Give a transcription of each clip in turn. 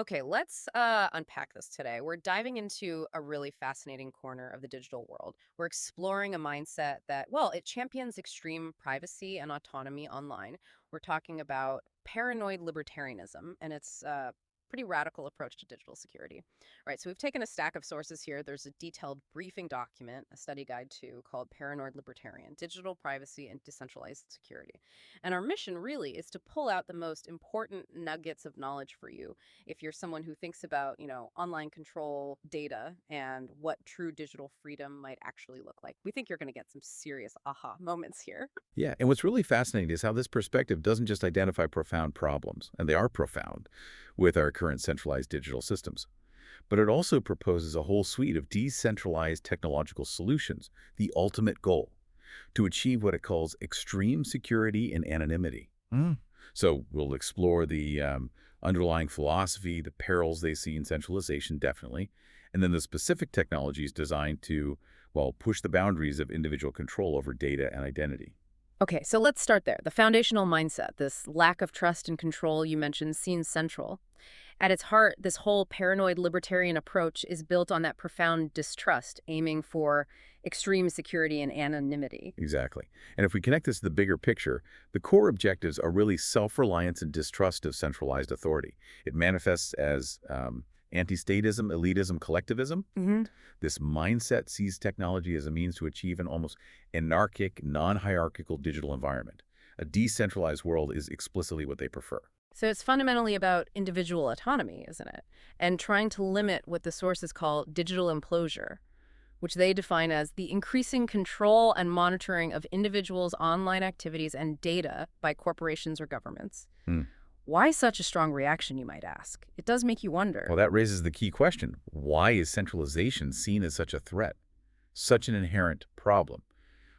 Okay, let's unpack this today. We're diving into a really fascinating corner of the digital world. We're exploring a mindset that, well, it champions extreme privacy and autonomy online. We're talking about paranoid libertarianism and its pretty radical approach to digital security. Right, so we've taken a stack of sources here. There's a detailed briefing document, a study guide too, called Paranoid Libertarian, Digital Privacy and Decentralized Security. And our mission really is to pull out the most important nuggets of knowledge for you if you're someone who thinks about, online control data and what true digital freedom might actually look like. We think you're going to get some serious aha moments here. Yeah, and what's really fascinating is how this perspective doesn't just identify profound problems, and they are profound, with our current centralized digital systems, but it also proposes a whole suite of decentralized technological solutions, the ultimate goal, to achieve what it calls extreme security and anonymity. So we'll explore the underlying philosophy, the perils they see in centralization, definitely, and then the specific technologies designed to, well, push the boundaries of individual control over data and identity. Okay, so let's start there. The foundational mindset, this lack of trust and control you mentioned, seems central. At its heart, this whole paranoid libertarian approach is built on that profound distrust, aiming for extreme security and anonymity. Exactly. And if we connect this to the bigger picture, the core objectives are really self-reliance and distrust of centralized authority. It manifests as anti-statism, elitism, collectivism. This mindset sees technology as a means to achieve an almost anarchic, non-hierarchical digital environment. A decentralized world is explicitly what they prefer. So it's fundamentally about individual autonomy, isn't it? And trying to limit what the sources call digital enclosure, which they define as the increasing control and monitoring of individuals' online activities and data by corporations or governments. Hmm. Why such a strong reaction, you might ask? It does make you wonder. Well, that raises the key question. Why is centralization seen as such a threat, such an inherent problem?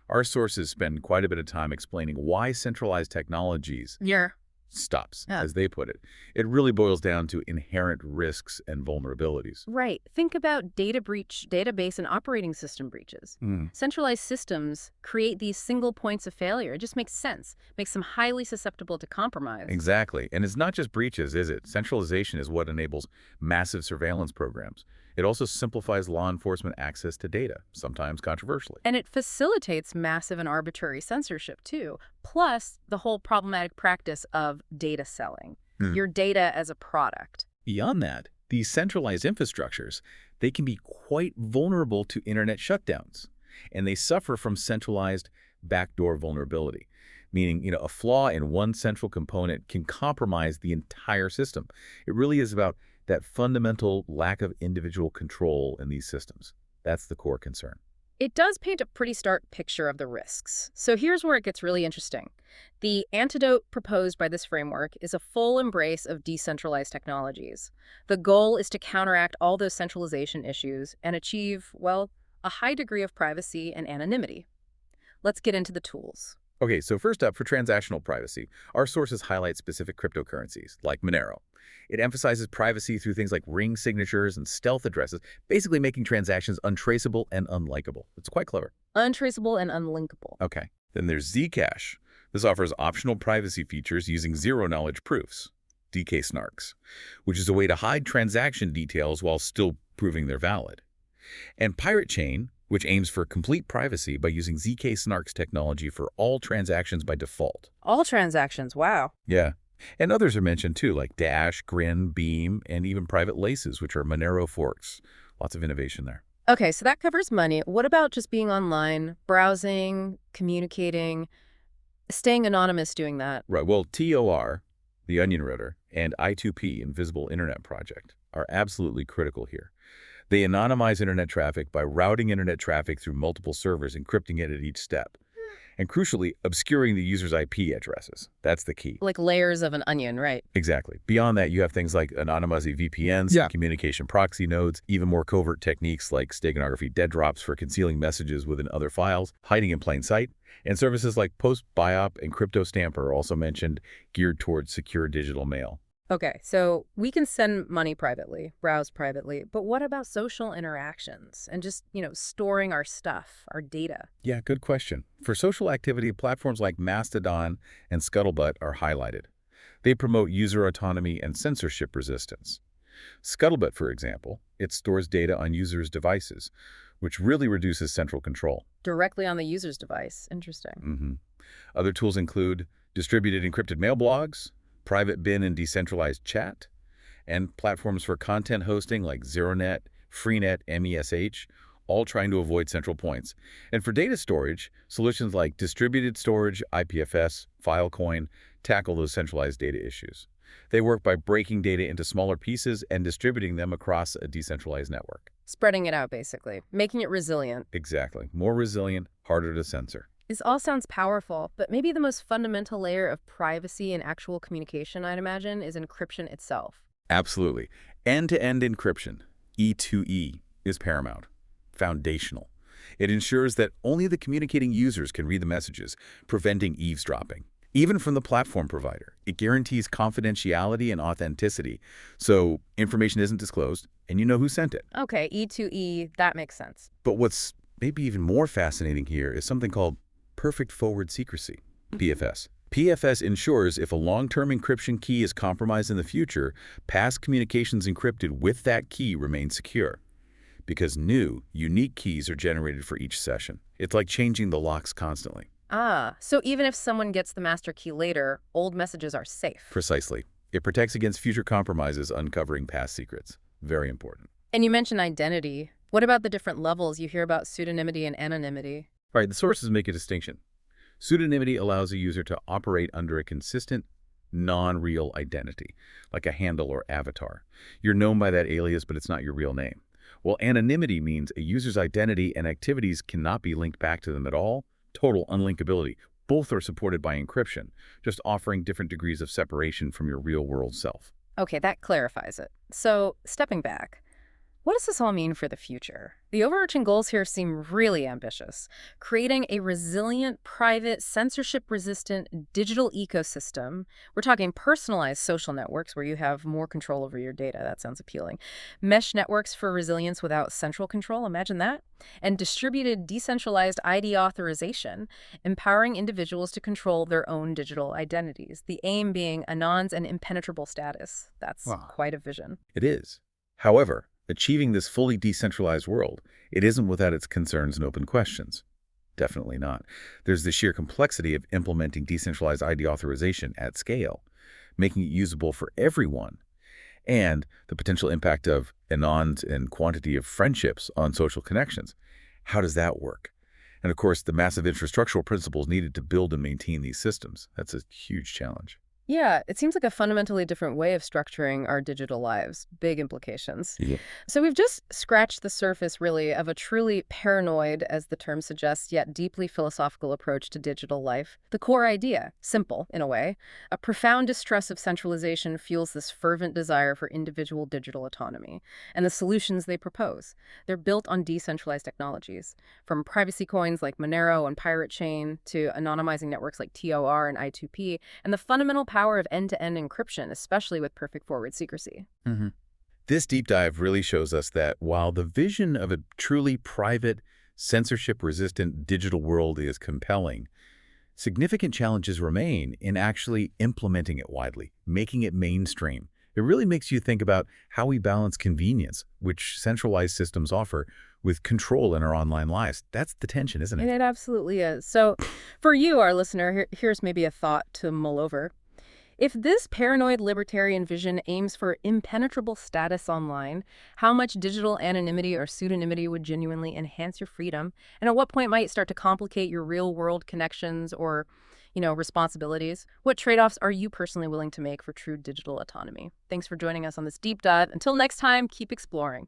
Our sources spend quite a bit of time explaining why centralized technologies Yeah. stops, Yeah. as they put it. It really boils down to inherent risks and vulnerabilities. Right. Think about data breach, database and operating system breaches. Hmm. Centralized systems create these single points of failure. It just makes sense. Makes them highly susceptible to compromise. Exactly. And it's not just breaches, is it? Centralization is what enables massive surveillance programs. It also simplifies law enforcement access to data, sometimes controversially. And it facilitates massive and arbitrary censorship, too. Plus, the whole problematic practice of data selling. Your data as a product. Beyond that, these centralized infrastructures, they can be quite vulnerable to internet shutdowns, and they suffer from centralized backdoor vulnerability, meaning, a flaw in one central component can compromise the entire system. It really is about that fundamental lack of individual control in these systems. That's the core concern. It does paint a pretty stark picture of the risks. So here's where it gets really interesting. The antidote proposed by this framework is a full embrace of decentralized technologies. The goal is to counteract all those centralization issues and achieve, well, a high degree of privacy and anonymity. Let's get into the tools. Okay, so first up, for transactional privacy, our sources highlight specific cryptocurrencies, like Monero. It emphasizes privacy through things like ring signatures and stealth addresses, basically making transactions untraceable and unlikable. It's quite clever. Untraceable and unlinkable. Okay, then there's Zcash. This offers optional privacy features using zero-knowledge proofs, DK snarks, which is a way to hide transaction details while still proving they're valid. And Pirate Chain, which aims for complete privacy by using ZK snarks technology for all transactions by default. All transactions, wow. Yeah. And others are mentioned too, like Dash, Grin, Beam, and even private laces, which are Monero forks. Lots of innovation there. Okay, so that covers money. What about just being online, browsing, communicating, staying anonymous doing that? Right. Well, TOR, the Onion Router, and I2P, Invisible Internet Project, are absolutely critical here. They anonymize internet traffic by routing internet traffic through multiple servers, encrypting it at each step, and crucially, obscuring the user's IP addresses. That's the key. Like layers of an onion, right? Exactly. Beyond that, you have things like anonymizing VPNs, communication proxy nodes, even more covert techniques like steganography dead drops for concealing messages within other files, hiding in plain sight, and services like post-biop and crypto-stamp are also mentioned, geared towards secure digital mail. Okay, so we can send money privately, browse privately, but what about social interactions and just, storing our stuff, our data? Yeah, good question. For social activity, platforms like Mastodon and Scuttlebutt are highlighted. They promote user autonomy and censorship resistance. Scuttlebutt, for example, it stores data on users' devices, which really reduces central control. Directly on the user's device. Interesting. hmm Other tools include distributed encrypted mail blogs, private bin and decentralized chat, and platforms for content hosting like ZeroNet, Freenet, MESH, all trying to avoid central points. And for data storage, solutions like distributed storage, IPFS, Filecoin tackle those centralized data issues. They work by breaking data into smaller pieces and distributing them across a decentralized network. Spreading it out, basically. Making it resilient. Exactly. More resilient, harder to censor. This all sounds powerful, but maybe the most fundamental layer of privacy and actual communication, I'd imagine, is encryption itself. Absolutely. End-to-end encryption, E2E, is paramount, foundational. It ensures that only the communicating users can read the messages, preventing eavesdropping. Even from the platform provider, it guarantees confidentiality and authenticity, so information isn't disclosed, and you know who sent it. Okay, E2E, that makes sense. But what's maybe even more fascinating here is something called perfect forward secrecy, PFS. PFS ensures if a long-term encryption key is compromised in the future, past communications encrypted with that key remain secure. Because new, unique keys are generated for each session. It's like changing the locks constantly. Ah, so even if someone gets the master key later, old messages are safe. Precisely. It protects against future compromises uncovering past secrets. Very important. And you mentioned identity. What about the different levels? You hear about pseudonymity and anonymity. All right, the sources make a distinction. Pseudonymity allows a user to operate under a consistent, non-real identity, like a handle or avatar. You're known by that alias, but it's not your real name. Well, anonymity means a user's identity and activities cannot be linked back to them at all. Total unlinkability. Both are supported by encryption, just offering different degrees of separation from your real-world self. Okay, that clarifies it. So, stepping back, what does this all mean for the future? The overarching goals here seem really ambitious. Creating a resilient, private, censorship-resistant digital ecosystem. We're talking personalized social networks where you have more control over your data. That sounds appealing. Mesh networks for resilience without central control. Imagine that. And distributed, decentralized ID authorization, empowering individuals to control their own digital identities. The aim being anons and impenetrable status. That's Wow. quite a vision. It is. However, achieving this fully decentralized world, it isn't without its concerns and open questions. Definitely not. There's the sheer complexity of implementing decentralized ID authorization at scale, making it usable for everyone, and the potential impact of anons and quantity of friendships on social connections. How does that work? And of course, the massive infrastructural principles needed to build and maintain these systems. That's a huge challenge. Yeah, it seems like a fundamentally different way of structuring our digital lives. Big implications. Yeah. So we've just scratched the surface, really, of a truly paranoid, as the term suggests, yet deeply philosophical approach to digital life. The core idea, simple in a way, a profound distrust of centralization fuels this fervent desire for individual digital autonomy. And the solutions they propose, they're built on decentralized technologies, from privacy coins like Monero and Pirate Chain to anonymizing networks like TOR and I2P, and the fundamental power of end-to-end encryption, especially with perfect forward secrecy. This deep dive really shows us that while the vision of a truly private, censorship-resistant digital world is compelling, significant challenges remain in actually implementing it widely, making it mainstream. It really makes you think about how we balance convenience, which centralized systems offer, with control in our online lives. That's the tension, isn't And it? it absolutely is. So for you, our listener, here's maybe a thought to mull over. If this paranoid libertarian vision aims for impenetrable status online, how much digital anonymity or pseudonymity would genuinely enhance your freedom? And at what point might it start to complicate your real-world connections or, responsibilities? What trade-offs are you personally willing to make for true digital autonomy? Thanks for joining us on this deep dive. Until next time, keep exploring.